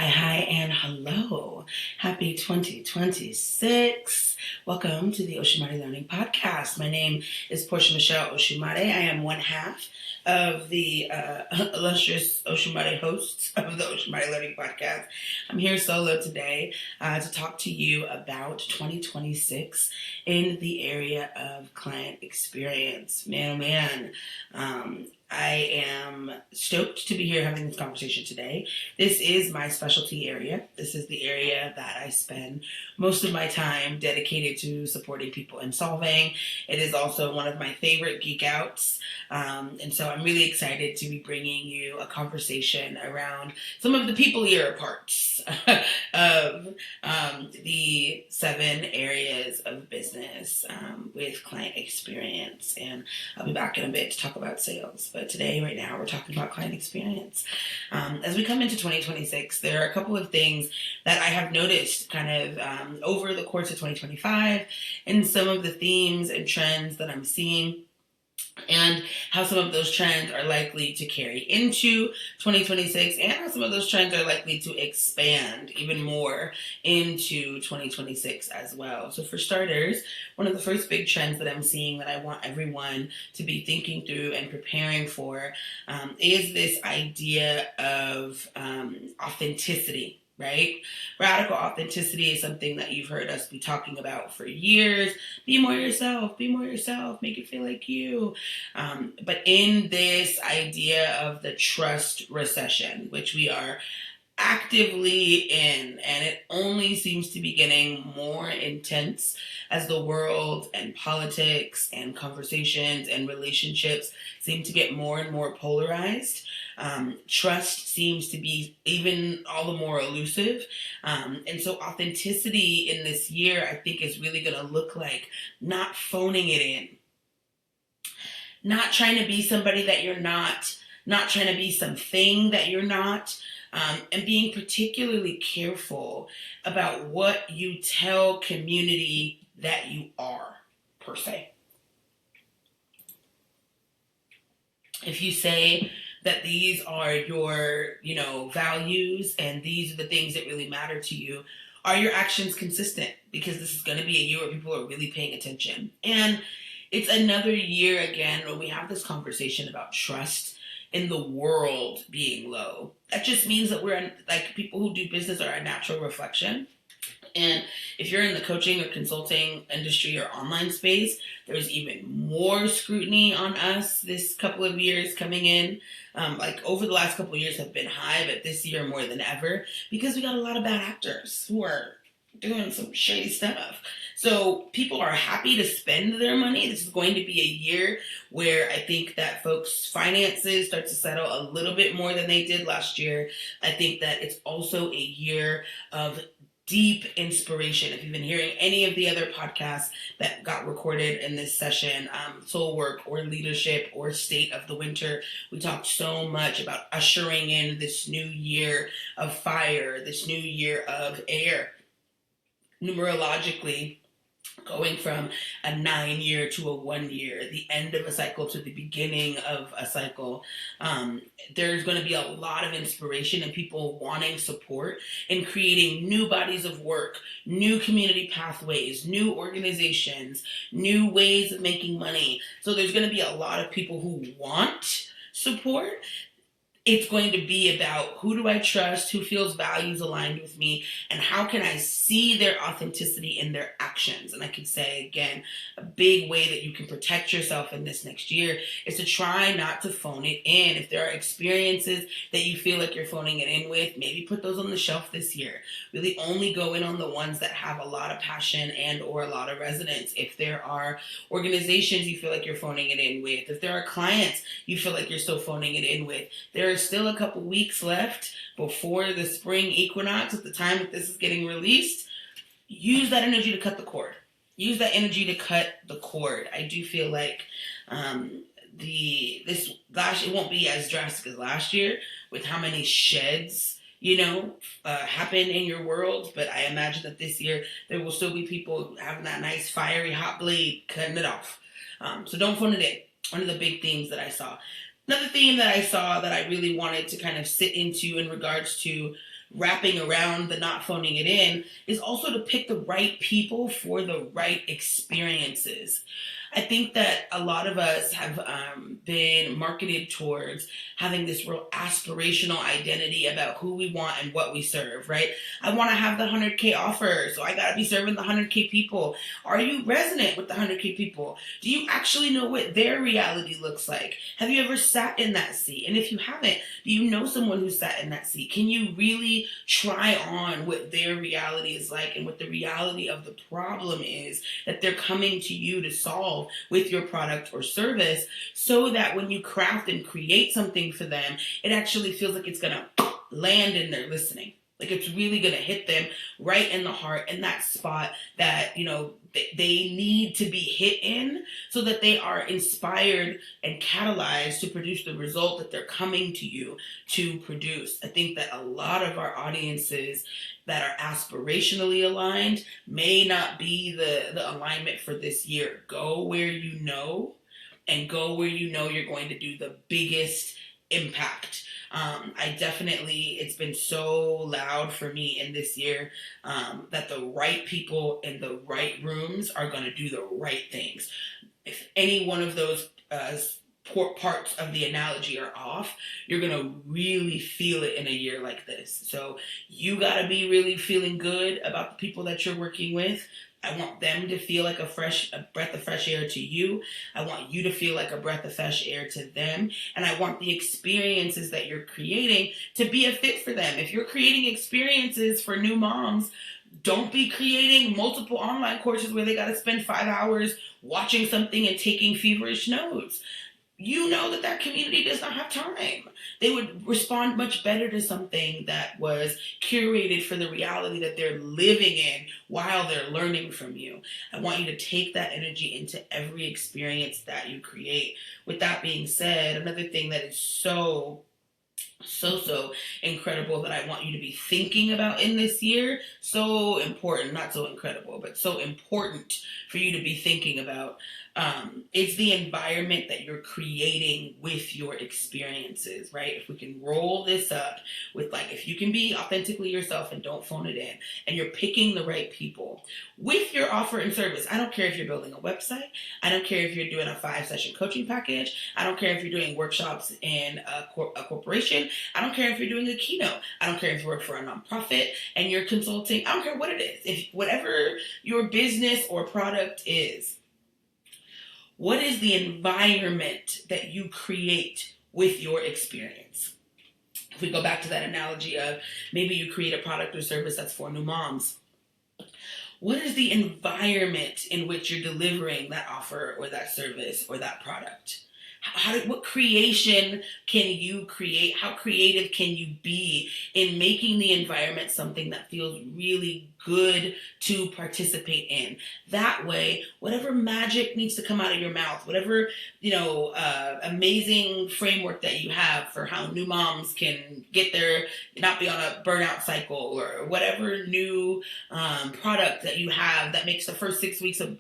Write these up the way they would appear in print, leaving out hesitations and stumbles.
Hi, and hello. Happy 2026. Welcome to the Oshimari Learning Podcast. My name is Portia Michelle Oshimari. I am one half of the illustrious Oshimari hosts of the Oshimari Learning Podcast. I'm here solo today to talk to you about 2026 in the area of client experience. Man. I am stoked to be here having this conversation today. This is my specialty area. This is the area that I spend most of my time dedicated to supporting people and solving. It is also one of my favorite geek outs. And so I'm really excited to be bringing you a conversation around some of the people-ear parts of the 7 areas of business with client experience. And I'll be back in a bit to talk about sales. But today, right now, we're talking about client experience. As we come into 2026, there are a couple of things that I have noticed kind of over the course of 2025 and some of the themes and trends that I'm seeing and how some of those trends are likely to carry into 2026 and how some of those trends are likely to expand even more into 2026 as well. So for starters, one of the first big trends that I'm seeing that I want everyone to be thinking through and preparing for is this idea of authenticity. Right? Radical authenticity is something that you've heard us be talking about for years. Be more yourself, make it feel like you. But in this idea of the trust recession, which we are actively in, and it only seems to be getting more intense as the world and politics and conversations and relationships seem to get more and more polarized. Trust seems to be even all the more elusive. And so authenticity in this year, I think, is really going to look like not phoning it in, not trying to be somebody that you're not trying to be something that you're not, and being particularly careful about what you tell community that you are, per se. If you say that these are your, values and these are the things that really matter to you, are your actions consistent? Because this is going to be a year where people are really paying attention. And it's another year again when we have this conversation about trust in the world being low. That just means that we're like people who do business are a natural reflection. And if you're in the coaching or consulting industry or online space, there's even more scrutiny on us this couple of years coming in. Like over the last couple of years have been high, but this year more than ever, because we got a lot of bad actors who are doing some shady stuff. So people are happy to spend their money. This is going to be a year where I think that folks' finances start to settle a little bit more than they did last year. I think that it's also a year of deep inspiration. If you've been hearing any of the other podcasts that got recorded in this session, Soul Work or Leadership or State of the Winter, we talked so much about ushering in this new year of fire, this new year of air. Numerologically, going from a 9-year to a 1-year, the end of a cycle to the beginning of a cycle, there's going to be a lot of inspiration and people wanting support in creating new bodies of work, new community pathways, new organizations, new ways of making money. So there's going to be a lot of people who want support. It's going to be about who do I trust, who feels values aligned with me, and how can I see their authenticity in their actions. And I can say, again, a big way that you can protect yourself in this next year is to try not to phone it in. If there are experiences that you feel like you're phoning it in with, maybe put those on the shelf this year. Really only go in on the ones that have a lot of passion and or a lot of resonance. If there are organizations you feel like you're phoning it in with, if there are clients you feel like you're still phoning it in with, there are still a couple weeks left before the spring equinox at the time that this is getting released. Use that energy to cut the cord. I do feel like it won't be as drastic as last year with how many sheds happen in your world, but I imagine that this year there will still be people having that nice fiery hot blade cutting it off. So don't phone it in. One of the big themes that I saw. Another theme that I saw that I really wanted to kind of sit into in regards to wrapping around the not phoning it in is also to pick the right people for the right experiences. I think that a lot of us have been marketed towards having this real aspirational identity about who we want and what we serve, right? I want to have the 100K offer, so I got to be serving the 100K people. Are you resonant with the 100K people? Do you actually know what their reality looks like? Have you ever sat in that seat? And if you haven't, do you know someone who sat in that seat? Can you really try on what their reality is like and what the reality of the problem is that they're coming to you to solve with your product or service, so that when you craft and create something for them, it actually feels like it's going to land in their listening. Like it's really going to hit them right in the heart, in that spot that, they need to be hit in, so that they are inspired and catalyzed to produce the result that they're coming to you to produce. I think that a lot of our audiences that are aspirationally aligned may not be the alignment for this year. Go where you know, and go where you know you're going to do the biggest impact. It's been so loud for me in this year that the right people in the right rooms are going to do the right things. If any one of those parts of the analogy are off, you're going to really feel it in a year like this. So you got to be really feeling good about the people that you're working with. I want them to feel like a breath of fresh air to you. I want you to feel like a breath of fresh air to them. And I want the experiences that you're creating to be a fit for them. If you're creating experiences for new moms, don't be creating multiple online courses where they got to spend 5 hours watching something and taking feverish notes. You know that community does not have time. They would respond much better to something that was curated for the reality that they're living in while they're learning from you. I want you to take that energy into every experience that you create. With that being said, another thing that is so incredible that I want you to be thinking about in this year, so important, not so incredible, but so important for you to be thinking about, is the environment that you're creating with your experiences, right? If we can roll this up with, like, if you can be authentically yourself and don't phone it in, and you're picking the right people with your offer and service. I don't care if you're building a website. I don't care if you're doing a 5-session coaching package. I don't care if you're doing workshops in a corporation. I don't care if you're doing a keynote. I don't care if you work for a nonprofit and you're consulting. I don't care what it is. If whatever your business or product is, what is the environment that you create with your experience? If we go back to that analogy of maybe you create a product or service that's for new moms, what is the environment in which you're delivering that offer or that service or that product? What creation can you create? How creative can you be in making the environment something that feels really good to participate in? That way, whatever magic needs to come out of your mouth, whatever, amazing framework that you have for how new moms can get there, not be on a burnout cycle, or whatever new product that you have that makes the first 6 weeks of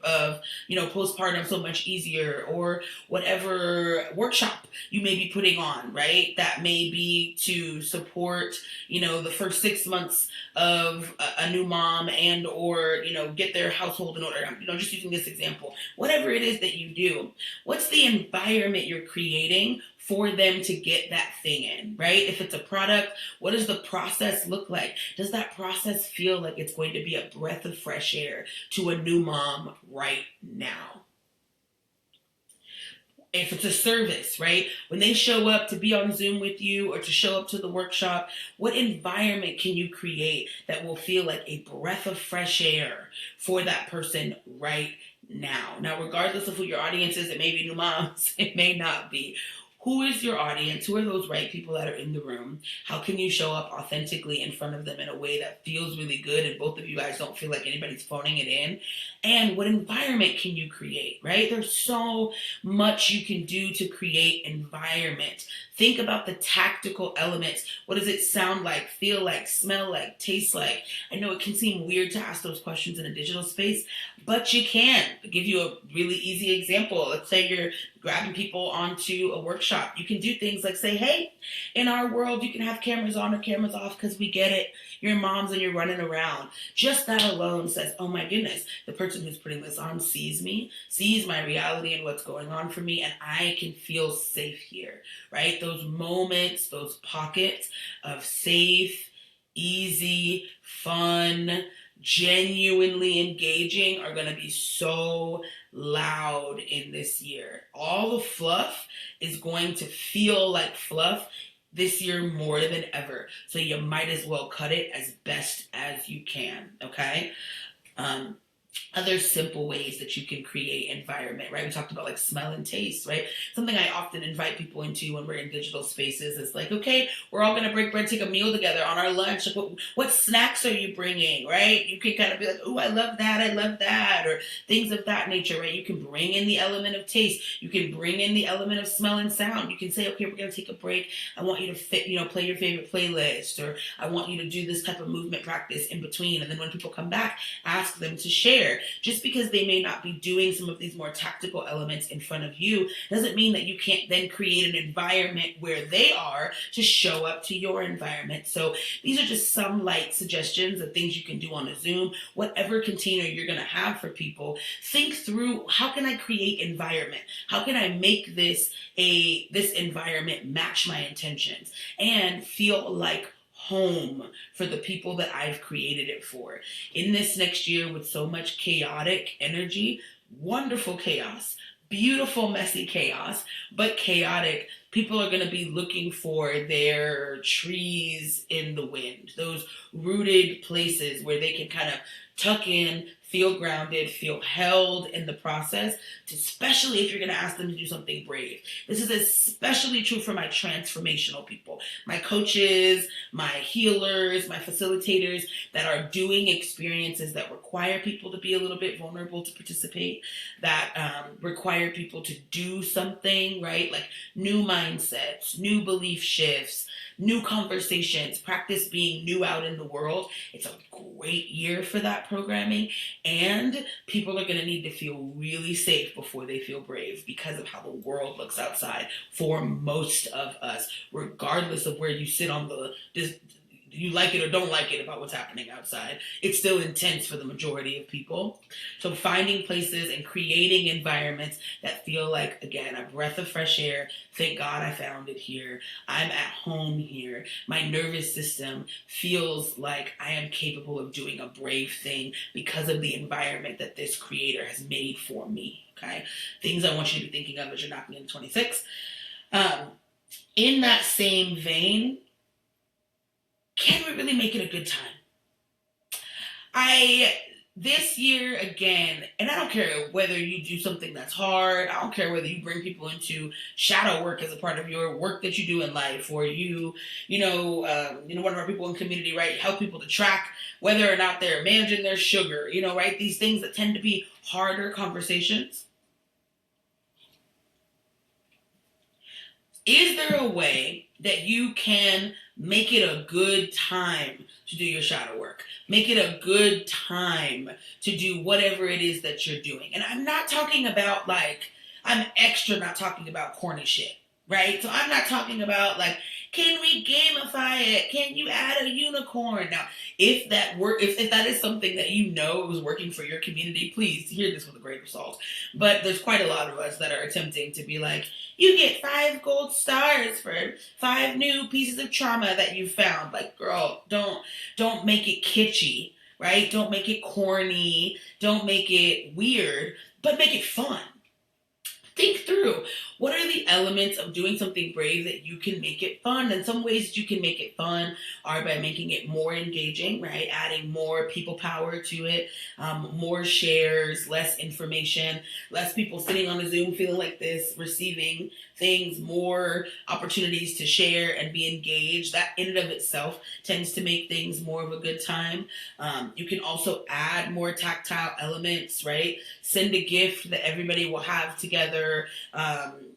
postpartum so much easier, or whatever workshop you may be putting on, right? That may be to support, the first 6 months of a new mom and or, get their household in order. Just using this example, whatever it is that you do, what's the environment you're creating for them to get that thing in, right? If it's a product, what does the process look like? Does that process feel like it's going to be a breath of fresh air to a new mom right now? If it's a service, right? When they show up to be on Zoom with you or to show up to the workshop, what environment can you create that will feel like a breath of fresh air for that person right now? Now, regardless of who your audience is, it may be new moms, it may not be. Who is your audience? Who are those right people that are in the room? How can you show up authentically in front of them in a way that feels really good and both of you guys don't feel like anybody's phoning it in? And what environment can you create, right? There's so much you can do to create environment. Think about the tactical elements. What does it sound like, feel like, smell like, taste like? I know it can seem weird to ask those questions in a digital space, but you can. I'll give you a really easy example. Let's say you're grabbing people onto a workshop. You can do things like say, hey, in our world, you can have cameras on or cameras off because we get it. You're moms and you're running around. Just that alone says, oh my goodness, the person who's putting this on sees me, sees my reality and what's going on for me, and I can feel safe here, right? Those moments, those pockets of safe, easy, fun, genuinely engaging are going to be so loud in this year. All the fluff is going to feel like fluff this year more than ever. So you might as well cut it as best as you can, okay? Other simple ways that you can create environment, right? We talked about like smell and taste, right? Something I often invite people into when we're in digital spaces is like, okay, we're all gonna break bread, take a meal together on our lunch. Like, what snacks are you bringing, right? You can kind of be like, oh, I love that, or things of that nature, right? You can bring in the element of taste. You can bring in the element of smell and sound. You can say, okay, we're gonna take a break. I want you to play your favorite playlist, or I want you to do this type of movement practice in between. And then when people come back, ask them to share. Just because they may not be doing some of these more tactical elements in front of you doesn't mean that you can't then create an environment where they are to show up to your environment. So these are just some light suggestions of things you can do on a Zoom, whatever container you're going to have for people. Think through, how can I create environment? How can I make this environment match my intentions and feel like home for the people that I've created it for. In this next year with so much chaotic energy, wonderful chaos, beautiful, messy chaos, but chaotic, people are going to be looking for their trees in the wind, those rooted places where they can kind of tuck in, feel grounded, feel held in the process, especially if you're going to ask them to do something brave. This is especially true for my transformational people, my coaches, my healers, my facilitators that are doing experiences that require people to be a little bit vulnerable to participate, that require people to do something, right? Like new mindsets, new belief shifts, new conversations, practice being new out in the world. It's a great year for that programming, and people are going to need to feel really safe before they feel brave because of how the world looks outside for most of us, regardless of where you sit on you like it or don't like it about what's happening outside. It's still intense for the majority of people. So finding places and creating environments that feel like, again, a breath of fresh air. Thank God I found it here. I'm at home here. My nervous system feels like I am capable of doing a brave thing because of the environment that this creator has made for me. Okay? Things I want you to be thinking of as you're knocking into 26. In that same vein, can we really make it a good time? This year, again, and I don't care whether you do something that's hard, I don't care whether you bring people into shadow work as a part of your work that you do in life, or one of our people in community, right, help people to track whether or not they're managing their sugar, right, these things that tend to be harder conversations. Is there a way that you can make it a good time to do your shadow work? Make it a good time to do whatever it is that you're doing. And I'm not talking about I'm not talking about corny shit, right? So I'm not talking about can we gamify it? Can you add a unicorn? Now, if that is something that was working for your community, please hear this with a grain of salt. But there's quite a lot of us that are attempting to be like, you get 5 gold stars for 5 new pieces of trauma that you found. Like, girl, don't make it kitschy, right? Don't make it corny. Don't make it weird, but make it fun. Think through, what are the elements of doing something brave that you can make it fun? And some ways that you can make it fun are by making it more engaging, right? Adding more people power to it, more shares, less information, less people sitting on a Zoom feeling like this, receiving things, more opportunities to share and be engaged. That in and of itself tends to make things more of a good time. You can also add more tactile elements, right? Send a gift that everybody will have together.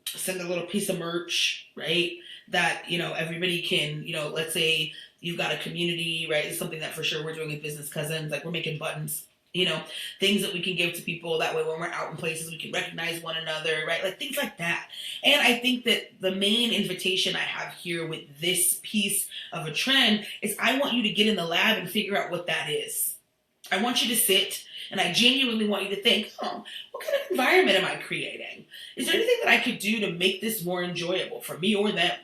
Send a little piece of merch, right? That, everybody can, let's say you've got a community, right? It's something that for sure we're doing with Business Cousins. Like, we're making buttons. You know, things that we can give to people. That way when we're out in places, we can recognize one another, right? Like things like that. And I think that the main invitation I have here with this piece of a trend is I want you to get in the lab and figure out what that is. I want you to sit and I genuinely want you to think, oh, what kind of environment am I creating? Is there anything that I could do to make this more enjoyable for me or them?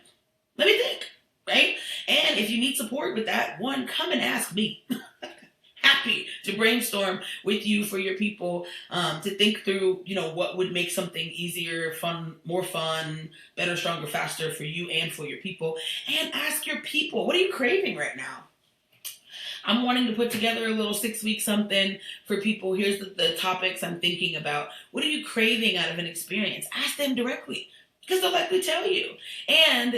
Let me think, right? And if you need support with that, one, come and ask me. Happy to brainstorm with you for your people, to think through, what would make something easier, more fun, better, stronger, faster for you and for your people. And ask your people, what are you craving right now? I'm wanting to put together a little 6-week something for people. Here's the topics I'm thinking about. What are you craving out of an experience? Ask them directly because they'll likely tell you. And,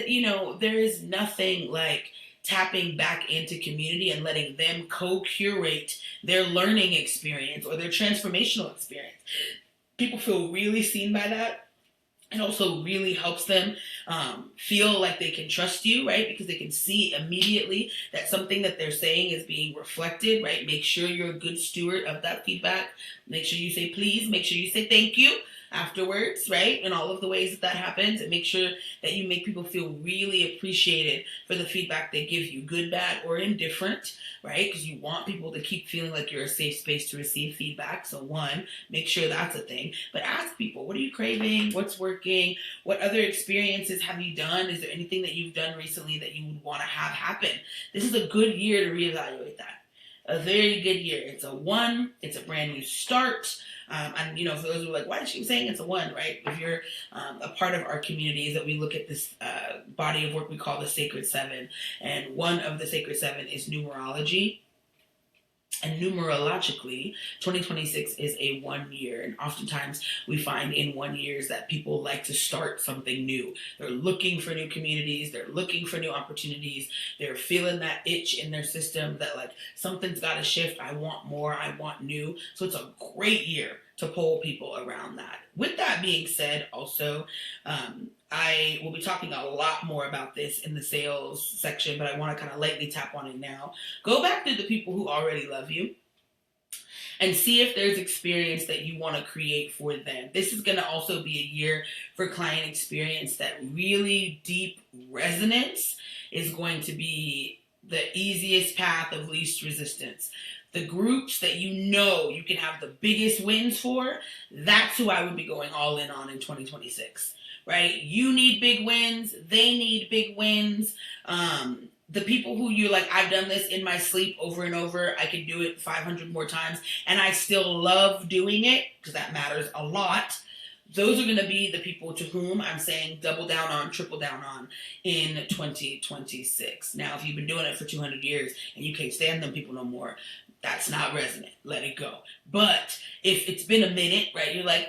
there is nothing like tapping back into community and letting them co-curate their learning experience or their transformational experience. People feel really seen by that. It also really helps them feel like they can trust you, right? Because they can see immediately that something that they're saying is being reflected, right? Make sure you're a good steward of that feedback. Make sure you say please. Make sure you say thank you afterwards, right? In all of the ways that happens, and make sure that you make people feel really appreciated for the feedback they give you, good, bad, or indifferent, right? Because you want people to keep feeling like you're a safe space to receive feedback. So one, make sure that's a thing. But ask people, what are you craving? What's working? What other experiences have you done? Is there anything that you've done recently that you would want to have happen? This is a good year to reevaluate that. A very good year. It's a 1. It's a brand new start. And, for those who are like, why is she saying it's a 1, right? If you're a part of our community, is that we look at this body of work we call the Sacred 7. And one of the Sacred 7 is numerology. And numerologically, 2026 is a 1 year. And oftentimes we find in 1 years that people like to start something new. They're looking for new communities. They're looking for new opportunities. They're feeling that itch in their system that like something's got to shift. I want more. I want new. So it's a great year to poll people around that. With that being said, also, I will be talking a lot more about this in the sales section, but I want to kind of lightly tap on it now. Go back to the people who already love you and see if there's experience that you want to create for them. This is going to also be a year for client experience that really deep resonance is going to be the easiest path of least resistance. The groups that you can have the biggest wins for, that's who I would be going all in on in 2026. Right? You need big wins. They need big wins. The people who you're like, I've done this in my sleep over and over. I can do it 500 more times. And I still love doing it because that matters a lot. Those are going to be the people to whom I'm saying double down on, triple down on in 2026. Now, if you've been doing it for 200 years and you can't stand them people no more, that's not resonant. Let it go. But if it's been a minute, right, you're like,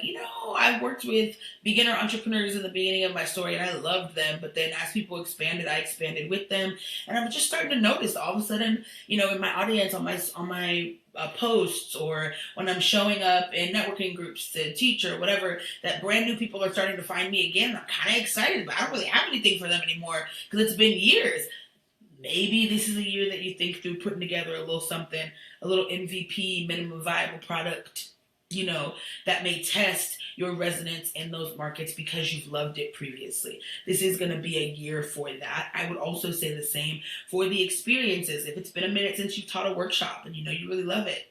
I've worked with beginner entrepreneurs in the beginning of my story and I loved them. But then as people expanded, I expanded with them. And I'm just starting to notice all of a sudden, in my audience, on my posts, or when I'm showing up in networking groups to teach or whatever, that brand new people are starting to find me again. I'm kind of excited, but I don't really have anything for them anymore because it's been years. Maybe this is a year that you think through putting together a little something, a little MVP, minimum viable product, that may test your resonance in those markets because you've loved it previously. This is going to be a year for that. I would also say the same for the experiences. If it's been a minute since you've taught a workshop and you really love it,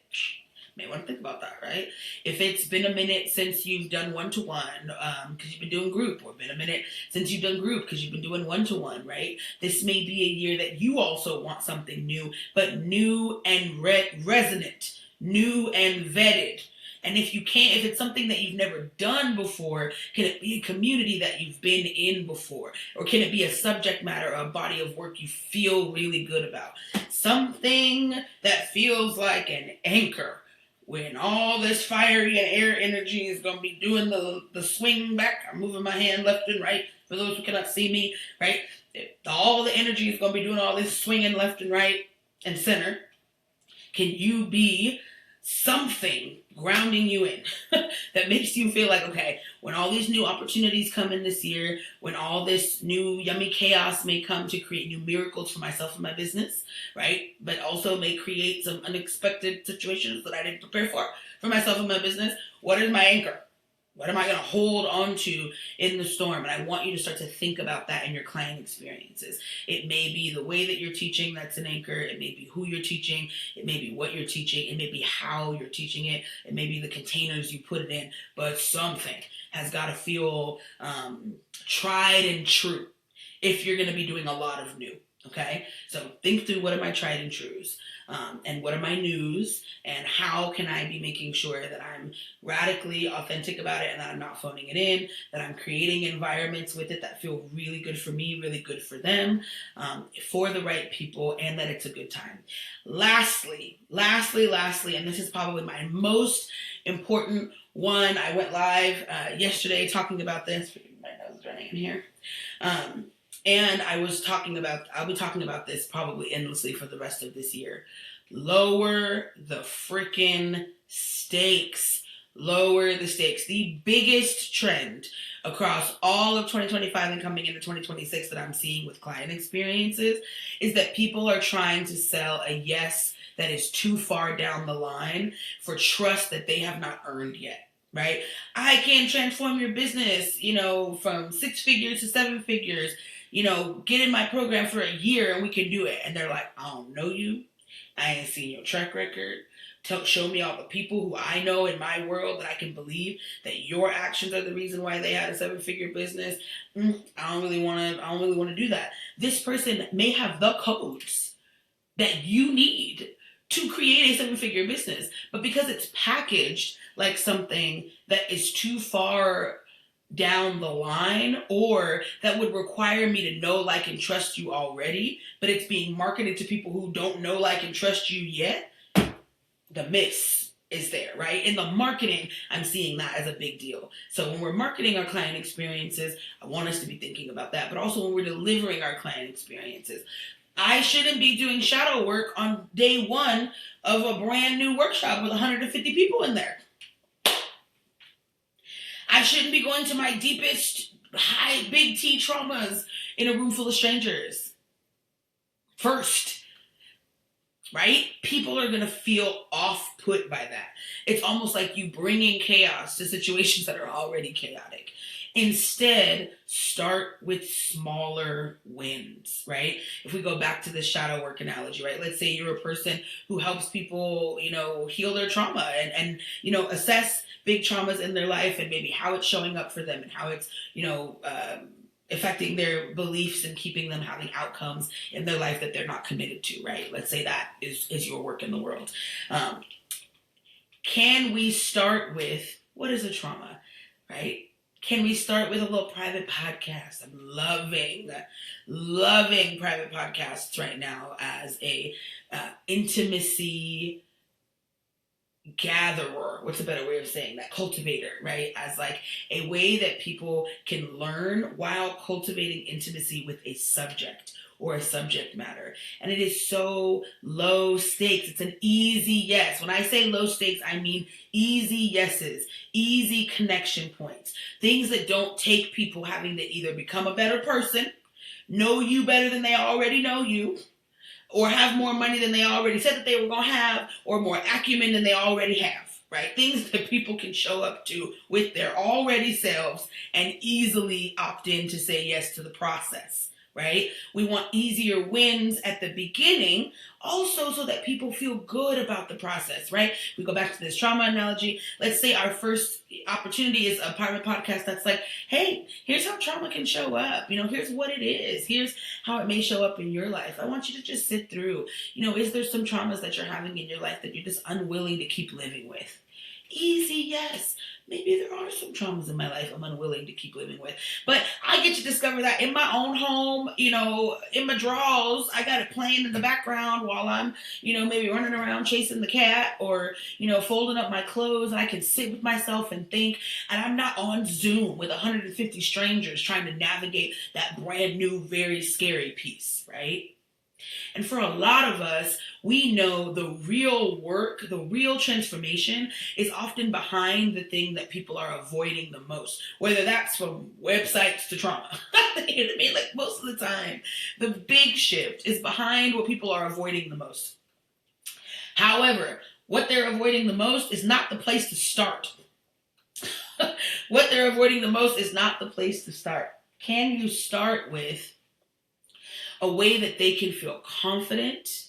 may want to think about that, right? If it's been a minute since you've done one-to-one because you've been doing group, or been a minute since you've done group because you've been doing one-to-one, right? This may be a year that you also want something new, but new and resonant, new and vetted. And if it's something that you've never done before, can it be a community that you've been in before? Or can it be a subject matter, a body of work you feel really good about? Something that feels like an anchor when all this fiery and air energy is going to be doing the swing back. I'm moving my hand left and right for those who cannot see me, right? All the energy is going to be doing all this swinging left and right and center. Can you be something grounding you in that makes you feel like, okay, when all these new opportunities come in this year, when all this new yummy chaos may come to create new miracles for myself and my business, right? But also may create some unexpected situations that I didn't prepare for myself and my business. What is my anchor? What am I going to hold on to in the storm? And I want you to start to think about that in your client experiences. It may be the way that you're teaching that's an anchor. It may be who you're teaching. It may be what you're teaching. It may be how you're teaching it. It may be the containers you put it in. But something has got to feel tried and true if you're going to be doing a lot of new. Okay, so think through, what are my tried and trues, and what are my news, and how can I be making sure that I'm radically authentic about it and that I'm not phoning it in, that I'm creating environments with it that feel really good for me, really good for them, for the right people, and that it's a good time. Lastly, and this is probably my most important one. I went live yesterday talking about this. My nose is running in here. And I'll be talking about this probably endlessly for the rest of this year. Lower the freaking stakes. Lower the stakes. The biggest trend across all of 2025 and coming into 2026 that I'm seeing with client experiences is that people are trying to sell a yes that is too far down the line for trust that they have not earned yet. Right? I can transform your business, from 6 figures to 7 figures. Get in my program for a year and we can do it. And they're like, I don't know you. I ain't seen your track record. Show me all the people who I know in my world that I can believe that your actions are the reason why they had a 7-figure business. I don't really want to do that. This person may have the codes that you need to create a 7-figure business, but because it's packaged like something that is too far down the line, or that would require me to know, like, and trust you already, but it's being marketed to people who don't know, like, and trust you yet, the miss is there, right? In the marketing, I'm seeing that as a big deal. So when we're marketing our client experiences, I want us to be thinking about that, but also when we're delivering our client experiences. I shouldn't be doing shadow work on day 1 of a brand new workshop with 150 people in there. I shouldn't be going to my deepest, big T traumas in a room full of strangers first, right? People are going to feel off-put by that. It's almost like you bringing chaos to situations that are already chaotic. Instead, start with smaller wins, right? If we go back to the shadow work analogy, right? Let's say you're a person who helps people, heal their trauma and assess big traumas in their life and maybe how it's showing up for them and how it's, affecting their beliefs and keeping them having outcomes in their life that they're not committed to, right? Let's say that is your work in the world. Can we start with, what is a trauma, right? Can we start with a little private podcast? I'm loving private podcasts right now as a intimacy gatherer. What's a better way of saying that? Cultivator, right? As like a way that people can learn while cultivating intimacy with a subject or a subject matter. And it is so low stakes. It's an easy yes. When I say low stakes, I mean easy yeses, easy connection points, things that don't take people having to either become a better person, know you better than they already know you, or have more money than they already said that they were going to have, or more acumen than they already have, right? Things that people can show up to with their already selves and easily opt in to say yes to the process, right? We want easier wins at the beginning, also so that people feel good about the process, right? We go back to this trauma analogy. Let's say our first opportunity is a private podcast that's like, hey, here's how trauma can show up. Here's what it is. Here's how it may show up in your life. I want you to just sit through, is there some traumas that you're having in your life that you're just unwilling to keep living with? Easy, yes. Maybe there are some traumas in my life I'm unwilling to keep living with. But I get to discover that in my own home, in my drawers. I got it playing in the background while I'm, maybe running around chasing the cat or, folding up my clothes. And I can sit with myself and think. And I'm not on Zoom with 150 strangers trying to navigate that brand new, very scary piece, right? And for a lot of us, we know the real work, the real transformation is often behind the thing that people are avoiding the most, whether that's from websites to trauma. You know what I mean? Like most of the time, the big shift is behind what people are avoiding the most. However, what they're avoiding the most is not the place to start. What they're avoiding the most is not the place to start. Can you start with a way that they can feel confident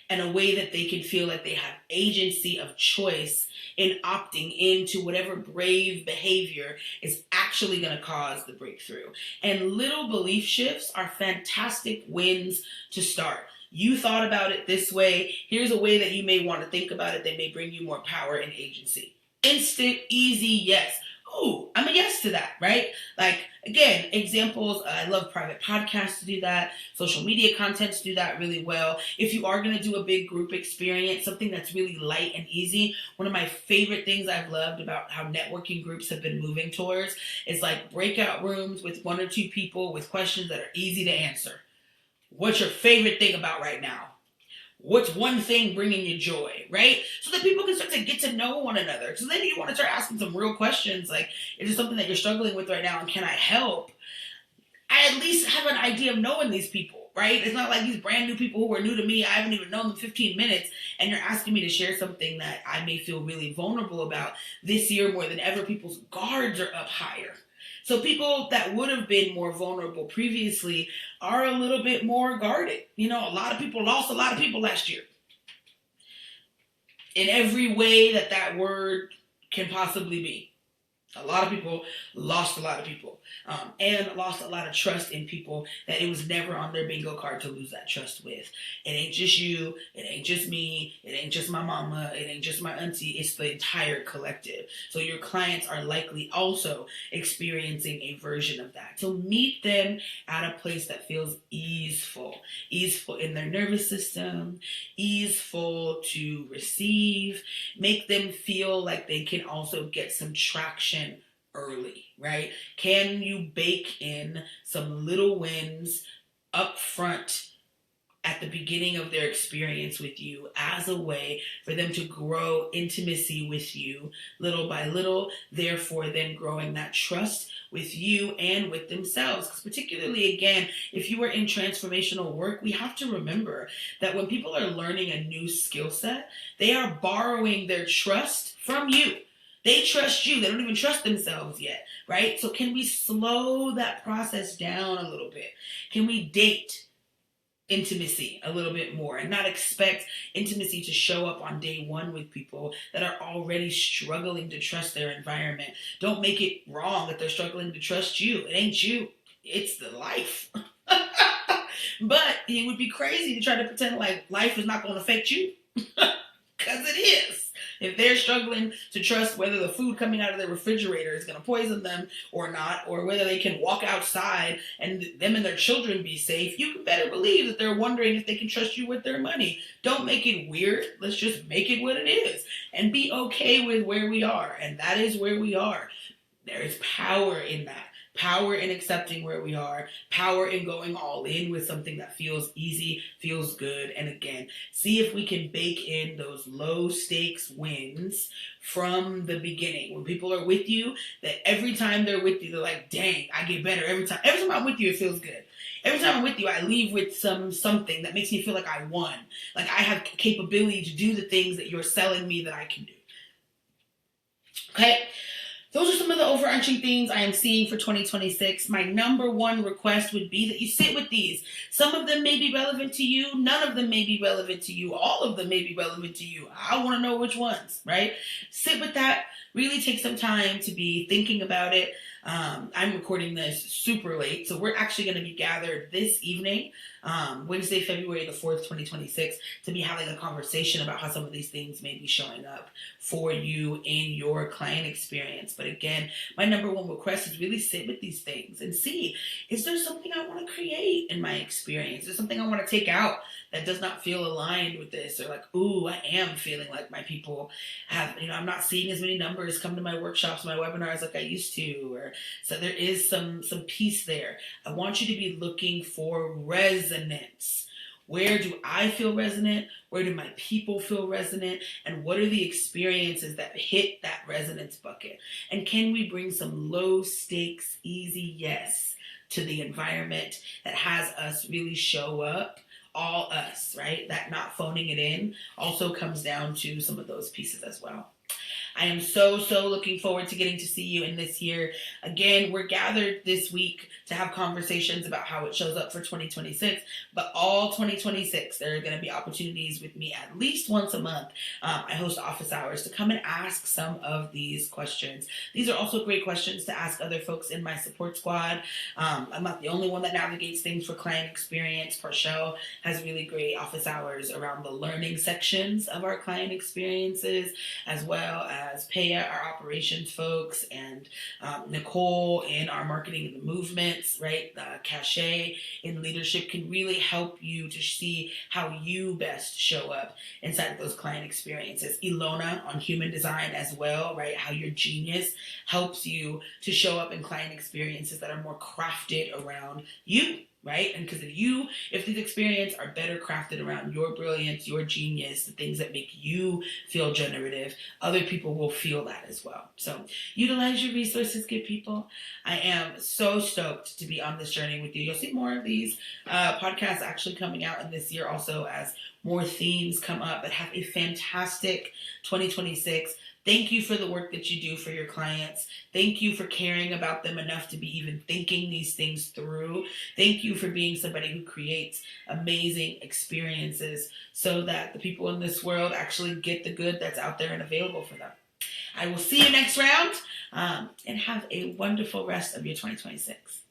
and a way that they can feel like they have agency of choice in opting into whatever brave behavior is actually going to cause the breakthrough? And little belief shifts are fantastic wins to start. You thought about it this way. Here's a way that you may want to think about it that may bring you more power and agency. Instant, easy, yes. Ooh, I'm a yes to that, right? Like, again, examples, I love private podcasts to do that, social media content to do that really well. If you are going to do a big group experience, something that's really light and easy, one of my favorite things I've loved about how networking groups have been moving towards is like breakout rooms with 1 or 2 people with questions that are easy to answer. What's your favorite thing about right now? What's one thing bringing you joy, right? So that people can start to get to know one another. So then you want to start asking some real questions like, is there something that you're struggling with right now and can I help? I at least have an idea of knowing these people, right? It's not like these brand new people who are new to me. I haven't even known them 15 minutes and you're asking me to share something that I may feel really vulnerable about. This year, more than ever, people's guards are up higher. So people that would have been more vulnerable previously are a little bit more guarded. You know, a lot of people lost a lot of people last year. In every way that that word can possibly be. A lot of people lost a lot of people and lost a lot of trust in people that it was never on their bingo card to lose that trust with. It ain't just you. It ain't just me. It ain't just my mama. It ain't just my auntie. It's the entire collective. So your clients are likely also experiencing a version of that. So meet them at a place that feels easeful in their nervous system, easeful to receive. Make them feel like they can also get some traction early, right? Can you bake in some little wins up front at the beginning of their experience with you as a way for them to grow intimacy with you little by little, therefore then growing that trust with you and with themselves? Because particularly, again, if you are in transformational work, we have to remember that when people are learning a new skill set, they are borrowing their trust from you. They trust you. They don't even trust themselves yet, right? So can we slow that process down a little bit? Can we date intimacy a little bit more and not expect intimacy to show up on day one with people that are already struggling to trust their environment? Don't make it wrong that they're struggling to trust you. It ain't you. It's the life. But it would be crazy to try to pretend like life is not going to affect you. Because it is. If they're struggling to trust whether the food coming out of their refrigerator is going to poison them or not, or whether they can walk outside and them and their children be safe, you can better believe that they're wondering if they can trust you with their money. Don't make it weird. Let's just make it what it is and be okay with where we are. And that is where we are. There is power in that. Power in accepting where we are, power in going all in with something that feels easy, feels good. And again, see if we can bake in those low stakes wins from the beginning. When people are with you, that every time they're with you, they're like, dang, I get better every time. Every time I'm with you, it feels good. Every time I'm with you, I leave with something that makes me feel like I won. Like I have capability to do the things that you're selling me that I can do. Okay? Those are some of the overarching things I am seeing for 2026. My number one request would be that you sit with these. Some of them may be relevant to you. None of them may be relevant to you. All of them may be relevant to you. I want to know which ones, right? Sit with that. Really take some time to be thinking about it. I'm recording this super late, so we're actually going to be gathered this evening, Wednesday, February the 4th, 2026, to be having a conversation about how some of these things may be showing up for you in your client experience. But again, my number one request is really sit with these things and see, is there something I want to create in my experience? Is there something I want to take out that does not feel aligned with this? Or like, ooh, I am feeling like my people have, I'm not seeing as many numbers come to my workshops, my webinars like I used to, or so there is some piece there. I want you to be looking for resonance. Where do I feel resonant? Where do my people feel resonant? And what are the experiences that hit that resonance bucket? And can we bring some low stakes, easy yes to the environment that has us really show up? All us, right? That not phoning it in also comes down to some of those pieces as well. I am so looking forward to getting to see you in this year. Again, we're gathered this week to have conversations about how it shows up for 2026, but all 2026, there are going to be opportunities with me at least once a month. I host office hours to come and ask some of these questions. These are also great questions to ask other folks in my support squad. I'm not the only one that navigates things for client experience. Parshell has really great office hours around the learning sections of our client experiences, as well as Paya, our operations folks, and Nicole in our marketing and the movements, right? Cachet in leadership can really help you to see how you best show up inside of those client experiences. Ilona on human design as well, right? How your genius helps you to show up in client experiences that are more crafted around you. Right? And because if these experiences are better crafted around your brilliance, your genius, the things that make you feel generative, other people will feel that as well. So utilize your resources, good people. I am so stoked to be on this journey with you. You'll see more of these podcasts actually coming out in this year also as more themes come up that have a fantastic 2026. Thank you for the work that you do for your clients. Thank you for caring about them enough to be even thinking these things through. Thank you for being somebody who creates amazing experiences so that the people in this world actually get the good that's out there and available for them. I will see you next round, and have a wonderful rest of your 2026.